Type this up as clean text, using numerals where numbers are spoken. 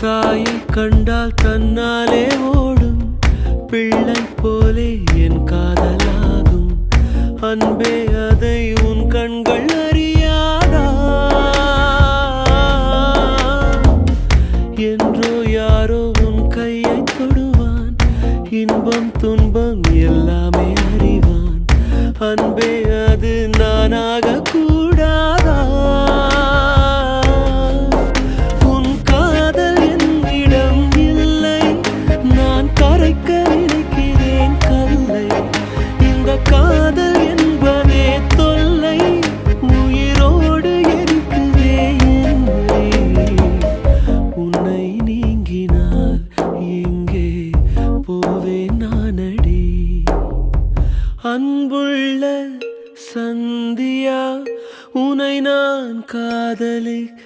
தாயை கண்டால் தன்னாலே ஓடும் பிள்ளை போலே என் காதலாகும். அன்பே அதை உன் கண்கள் அறியாதா? என்றோ யாரோ உன் கையை தொடுவான், இன்பம் துன்பம் எல்லாமே அறிவான். அன்பே அது நானாக கூடாதா? உன் காதல் என்னிடம் இல்லை, நான் கரைக்க நினைக்கிறேன் கல்லை. இந்த காதல் என்பதே தொல்லை, உயிரோடு எரிக்குதே என்னை. உன்னை நீங்கினால் எங்கே போவேன் நானடி? அன்புள்ள சந்தியா, உன்னை நான் காதலிக்கிறேன்.